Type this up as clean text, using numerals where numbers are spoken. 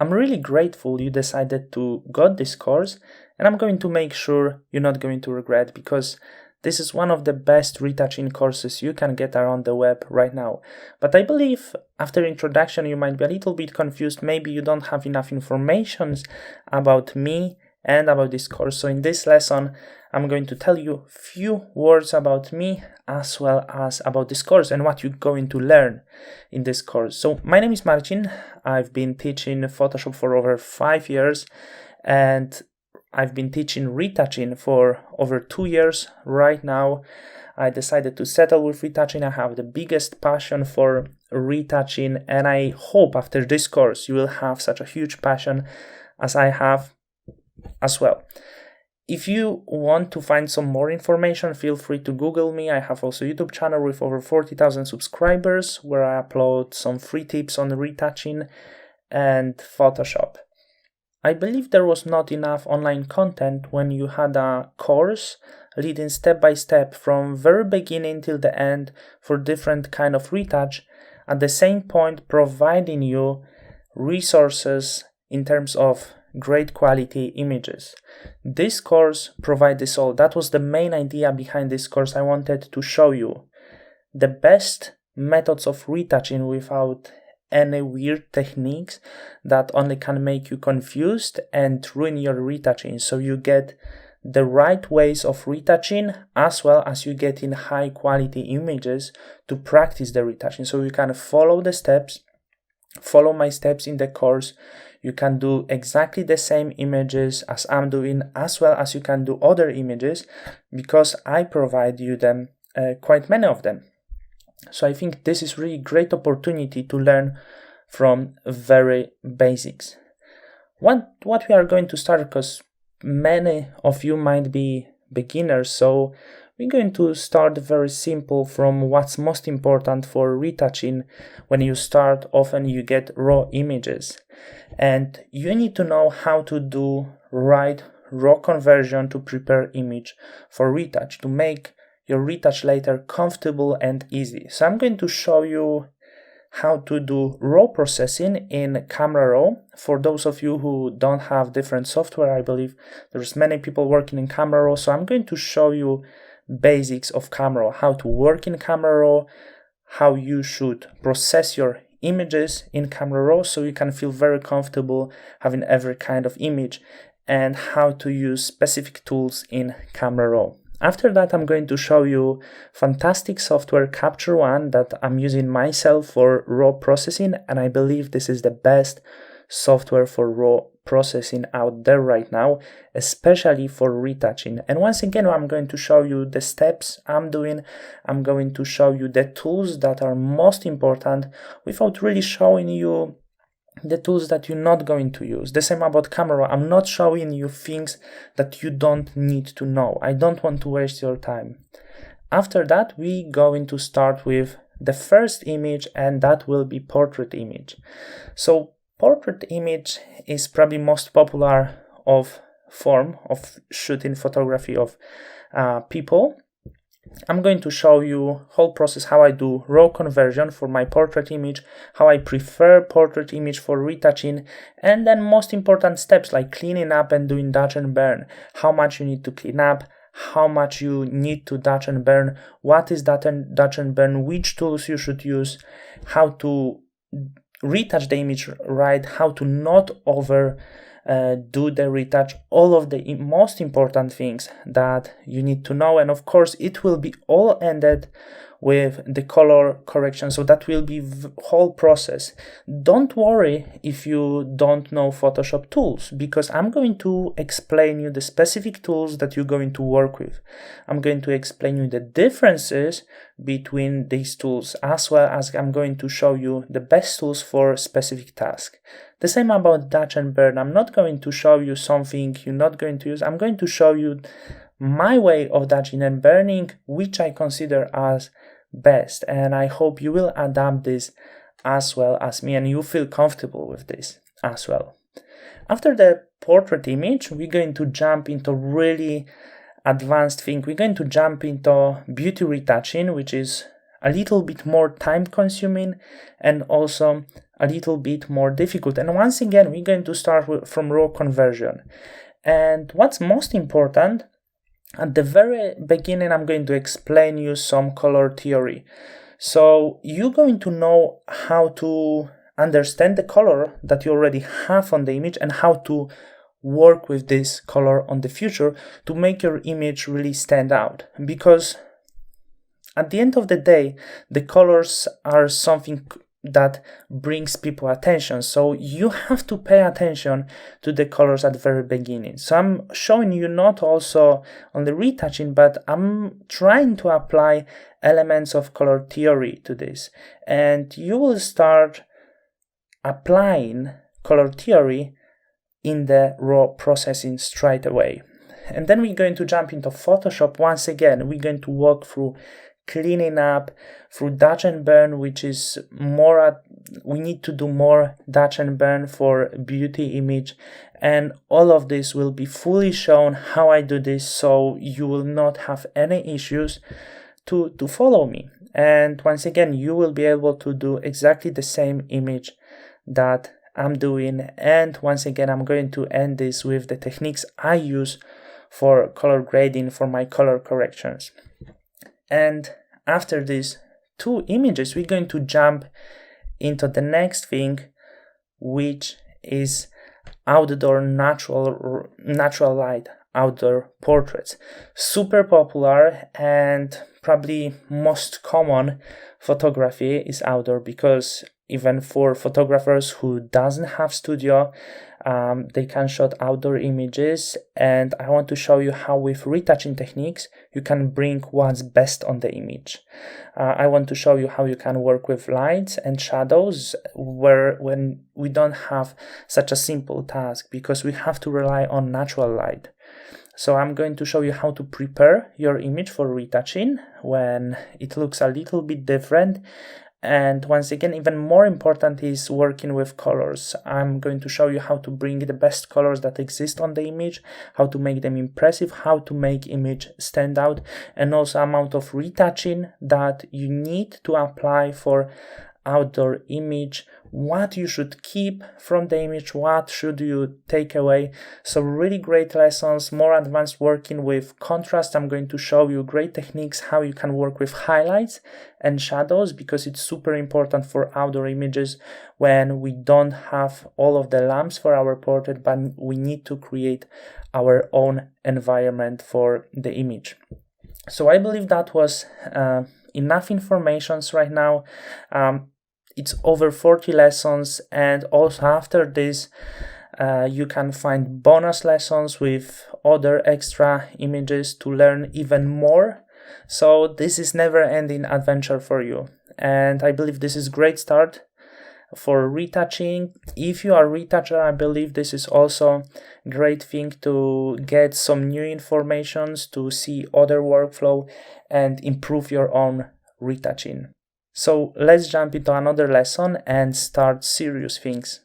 I'm really grateful you decided to go this course, and I'm going to make sure you're not going to regret, because this is one of the best retouching courses you can get around the web right now. But I believe after introduction you might be a little bit confused. Maybe you don't have enough information about me and about this course. So in this lesson, I'm going to tell you a few words about me as well as about this course and what you're going to learn in this course. So my name is Marcin. I've been teaching Photoshop for over 5 years, and I've been teaching retouching for over 2 years. Right now, I decided to settle with retouching. I have the biggest passion for retouching, and I hope after this course you will have such a huge passion as I have as well. If you want to find some more information, feel free to Google me. I have also a YouTube channel with over 40,000 subscribers where I upload some free tips on retouching and Photoshop. I believe there was not enough online content when you had a course leading step by step from very beginning till the end for different kind of retouch, at the same point providing you resources in terms of great quality images. This course provides this all. That was the main idea behind this course. I wanted to show you the best methods of retouching without any weird techniques that only can make you confused and ruin your retouching. So you get the right ways of retouching as well as you get in high quality images to practice the retouching. So you can follow the steps, follow my steps in the course. You can do exactly the same images as I'm doing, as well as you can do other images, because I provide you them, quite many of them. So I think this is really great opportunity to learn from very basics. What we are going to start, because many of you might be beginners, so we're going to start very simple from what's most important for retouching. When you start, often you get raw images, and you need to know how to do right raw conversion to prepare image for retouch, to make your retouch later comfortable and easy. So I'm going to show you how to do raw processing in Camera Raw. For those of you who don't have different software, I believe there's many people working in Camera Raw. So I'm going to show you basics of Camera Raw, how to work in Camera Raw, how you should process your images in Camera Raw so you can feel very comfortable having every kind of image, and how to use specific tools in Camera Raw. After that, I'm going to show you fantastic software, Capture One, that I'm using myself for raw processing, and I believe this is the best software for raw processing out there right now, especially for retouching. And once again, I'm going to show you the steps I'm doing. I'm going to show you the tools that are most important without really showing you the tools that you're not going to use. The same about Camera. I'm not showing you things that you don't need to know. I don't want to waste your time. After that, we're going to start with the first image, and that will be portrait image. So portrait image is probably most popular of form of shooting photography of people. I'm going to show you whole process, how I do raw conversion for my portrait image, how I prefer portrait image for retouching, and then most important steps like cleaning up and doing dodge and burn. How much you need to clean up, how much you need to dodge and burn, what is dodge and burn, which tools you should use, how to retouch the image right, how to not over do the retouch, all of the most important things that you need to know. And of course it will be all ended with the color correction, so that will be the whole process. Don't worry if you don't know Photoshop tools, because I'm going to explain you the specific tools that you're going to work with. I'm going to explain you the differences between these tools, as well as I'm going to show you the best tools for specific task. The same about dodge and burn. I'm not going to show you something you're not going to use. I'm going to show you my way of dodging and burning, which I consider as best, and I hope you will adapt this as well as me and you feel comfortable with this as well. After the portrait image, we're going to jump into really advanced thing. We're going to jump into beauty retouching, which is a little bit more time consuming and also a little bit more difficult. And once again, we're going to start from raw conversion. And what's most important, at the very beginning, I'm going to explain you some color theory. So you're going to know how to understand the color that you already have on the image and how to work with this color on the future to make your image really stand out. Because at the end of the day, the colors are something that brings people attention. So you have to pay attention to the colors at the very beginning. So I'm showing you not also on the retouching, but I'm trying to apply elements of color theory to this. And you will start applying color theory in the raw processing straight away. And then we're going to jump into Photoshop. Once again, we're going to walk through cleaning up, through dodge and burn, which is we need to do more dodge and burn for beauty image. And all of this will be fully shown how I do this, so you will not have any issues to follow me. And once again, you will be able to do exactly the same image that I'm doing. And once again, I'm going to end this with the techniques I use for color grading for my color corrections. And after these two images, we're going to jump into the next thing, which is outdoor natural light, outdoor portraits. Super popular and probably most common photography is outdoor, because even for photographers who doesn't have studio, they can shoot outdoor images. And I want to show you how with retouching techniques you can bring what's best on the image. I want to show you how you can work with lights and shadows when we don't have such a simple task, because we have to rely on natural light. So I'm going to show you how to prepare your image for retouching when it looks a little bit different. And once again, even more important is working with colors. I'm going to show you how to bring the best colors that exist on the image, how to make them impressive, how to make image stand out, and also amount of retouching that you need to apply for outdoor image, what you should keep from the image, what should you take away. So really great lessons, more advanced working with contrast. I'm going to show you great techniques how you can work with highlights and shadows, because it's super important for outdoor images when we don't have all of the lamps for our portrait, but we need to create our own environment for the image. So I believe that was enough informations right now. It's over 40 lessons, and also after this you can find bonus lessons with other extra images to learn even more. So this is never-ending adventure for you, and I believe this is great start for retouching. If you are a retoucher, I believe this is also a great thing to get some new informations, to see other workflow and improve your own retouching. So let's jump into another lesson and start serious things.